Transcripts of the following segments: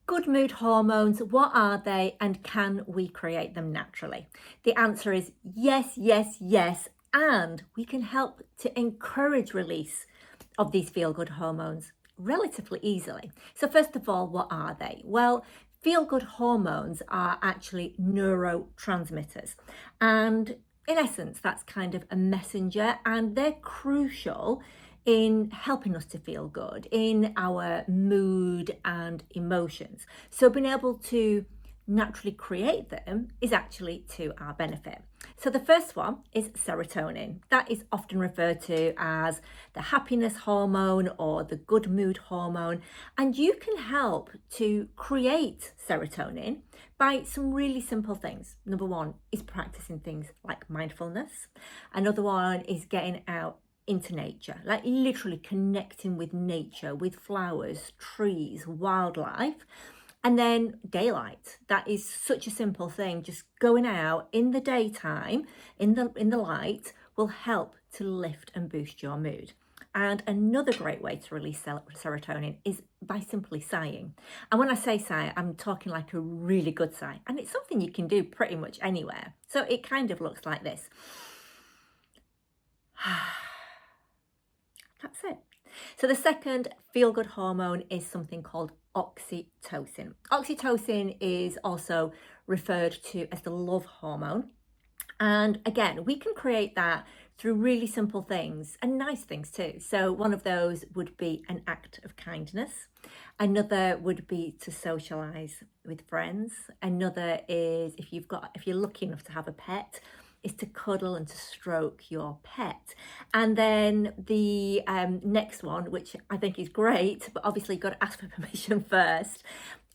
Good mood hormones, what are they and can we create them naturally? The answer is yes, yes, yes, and we can help to encourage release of these feel-good hormones relatively easily. So first of all, what are they? Well, feel-good hormones are actually neurotransmitters, and in essence, that's kind of a messenger, and they're crucial in helping us to feel good in our mood and emotions. So being able to naturally create them is actually to our benefit. So the first one is serotonin. That is often referred to as the happiness hormone or the good mood hormone. And you can help to create serotonin by some really simple things. Number one is practicing things like mindfulness. Another one is getting out into nature, like literally connecting with nature, with flowers, trees, wildlife. And then daylight. That is such a simple thing. Just going out in the daytime, in the light, will help to lift and boost your mood. And another great way to release serotonin is by simply sighing. And when I say sigh, I'm talking like a really good sigh. And it's something you can do pretty much anywhere. So it kind of looks like this. That's it. So the second feel-good hormone is something called oxytocin. Oxytocin is also referred to as the love hormone. And again, we can create that through really simple things and nice things too. So one of those would be an act of kindness. Another would be to socialize with friends. Another is if you're lucky enough to have a pet, is to cuddle and to stroke your pet. And then the next one, which I think is great, but obviously you've got to ask for permission first.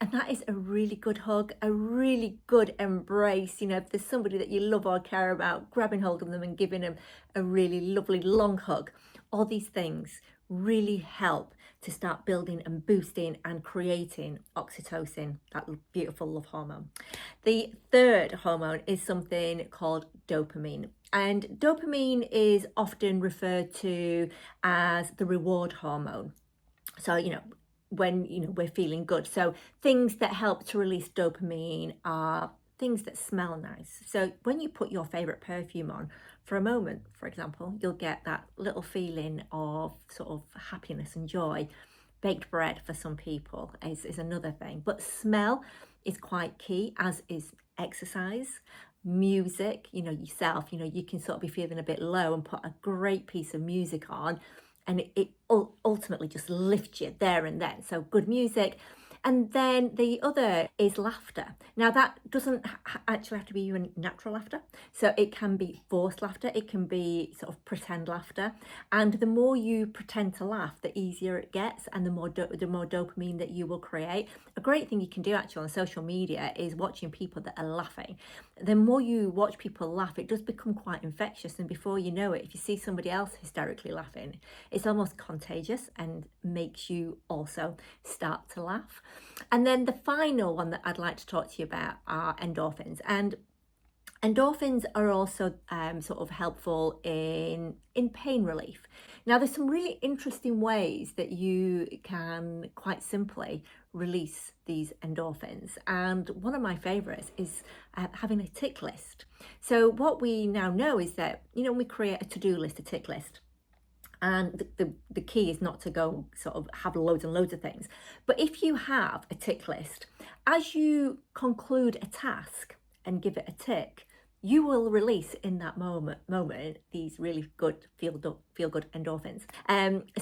And that is a really good hug, a really good embrace. You know, if there's somebody that you love or care about, grabbing hold of them and giving them a really lovely long hug. All these things really help to start building and boosting and creating oxytocin, that beautiful love hormone. The third hormone is something called dopamine. And dopamine is often referred to as the reward hormone. So, when we're feeling good. So things that help to release dopamine are things that smell nice. So when you put your favorite perfume on for a moment, for example, you'll get that little feeling of sort of happiness and joy. Baked bread for some people is another thing, but smell is quite key, as is exercise. Music, yourself, you can sort of be feeling a bit low and put a great piece of music on, and it ultimately just lifts you there and then. So good music. And then the other is laughter. Now that doesn't actually have to be your natural laughter. So it can be forced laughter. It can be sort of pretend laughter. And the more you pretend to laugh, the easier it gets, and the more dopamine that you will create. A great thing you can do actually on social media is watching people that are laughing. The more you watch people laugh, it does become quite infectious. And before you know it, if you see somebody else hysterically laughing, it's almost contagious and makes you also start to laugh. And then the final one that I'd like to talk to you about are endorphins. And endorphins are also sort of helpful in pain relief. Now, there's some really interesting ways that you can quite simply release these endorphins. And one of my favorites is having a tick list. So what we now know is that, we create a to-do list, a tick list. And the key is not to go sort of have loads and loads of things. But if you have a tick list, as you conclude a task and give it a tick, you will release in that moment these really good feel good endorphins.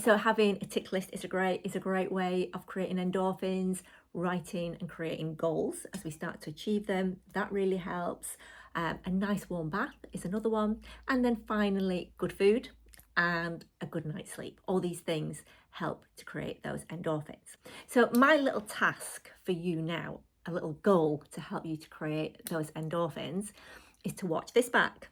So having a tick list is a great way of creating endorphins. Writing and creating goals as we start to achieve them, that really helps. A nice warm bath is another one. And then finally, good food and a good night's sleep. All these things help to create those endorphins. So my little task for you now, a little goal to help you to create those endorphins, is to watch this back.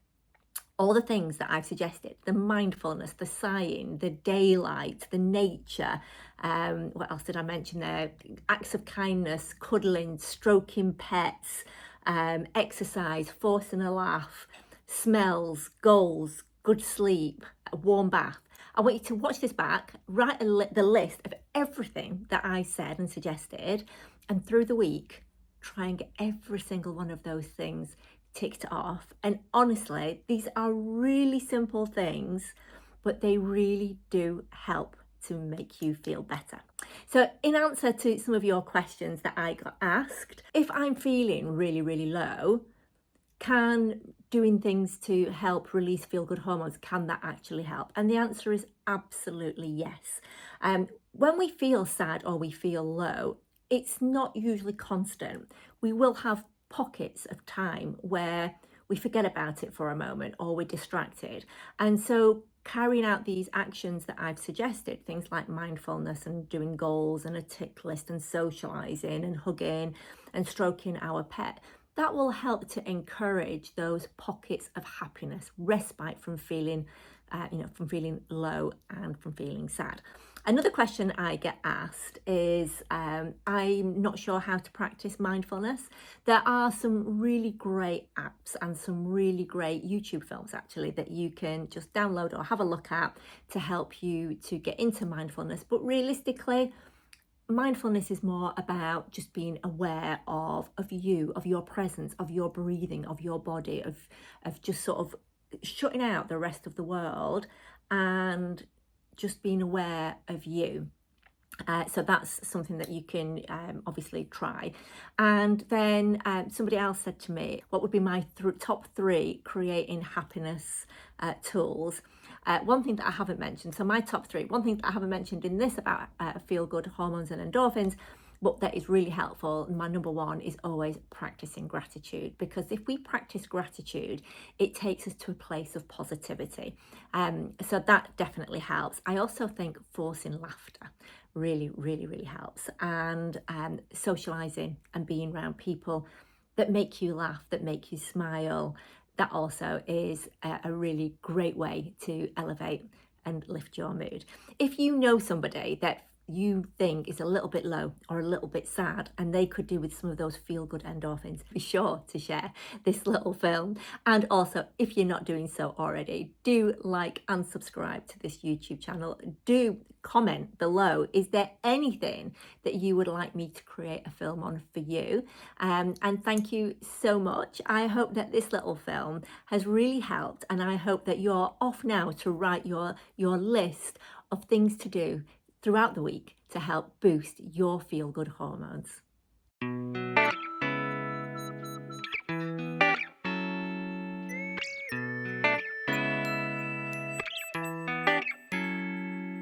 All the things that I've suggested, the mindfulness, the sighing, the daylight, the nature, what else did I mention there? Acts of kindness, cuddling, stroking pets, exercise, forcing a laugh, smells, goals, good sleep, a warm bath. I want you to watch this back, write the list of everything that I said and suggested, and through the week, try and get every single one of those things ticked off. And honestly, these are really simple things, but they really do help to make you feel better. So in answer to some of your questions that I got asked, if I'm feeling really, really low, can doing things to help release feel-good hormones, can that actually help? And the answer is absolutely yes. When we feel sad or we feel low, it's not usually constant. We will have pockets of time where we forget about it for a moment or we're distracted. And so carrying out these actions that I've suggested, things like mindfulness and doing goals and a tick list and socializing and hugging and stroking our pet, that will help to encourage those pockets of happiness, respite from feeling, from feeling low and from feeling sad. Another question I get asked is, I'm not sure how to practice mindfulness. There are some really great apps and some really great YouTube films actually that you can just download or have a look at to help you to get into mindfulness. But realistically, mindfulness is more about just being aware of you, of your presence, of your breathing, of your body, of just sort of shutting out the rest of the world and just being aware of you. So that's something that you can obviously try. And then somebody else said to me, what would be my top 3 creating happiness tools? One thing that I haven't mentioned, so my top 3, one thing that I haven't mentioned in this about feel-good hormones and endorphins, but that is really helpful, my number 1 is always practicing gratitude, because if we practice gratitude, it takes us to a place of positivity. So that definitely helps. I also think forcing laughter really, really, really helps. And socializing and being around people that make you laugh, that make you smile, that also is a really great way to elevate and lift your mood. If you know somebody that you think is a little bit low or a little bit sad and they could do with some of those feel-good endorphins, be sure to share this little film. And also, if you're not doing so already, do like and subscribe to this YouTube channel. Do comment below, is there anything that you would like me to create a film on for you? And thank you so much. I hope that this little film has really helped, and I hope that you're off now to write your list of things to do throughout the week to help boost your feel-good hormones.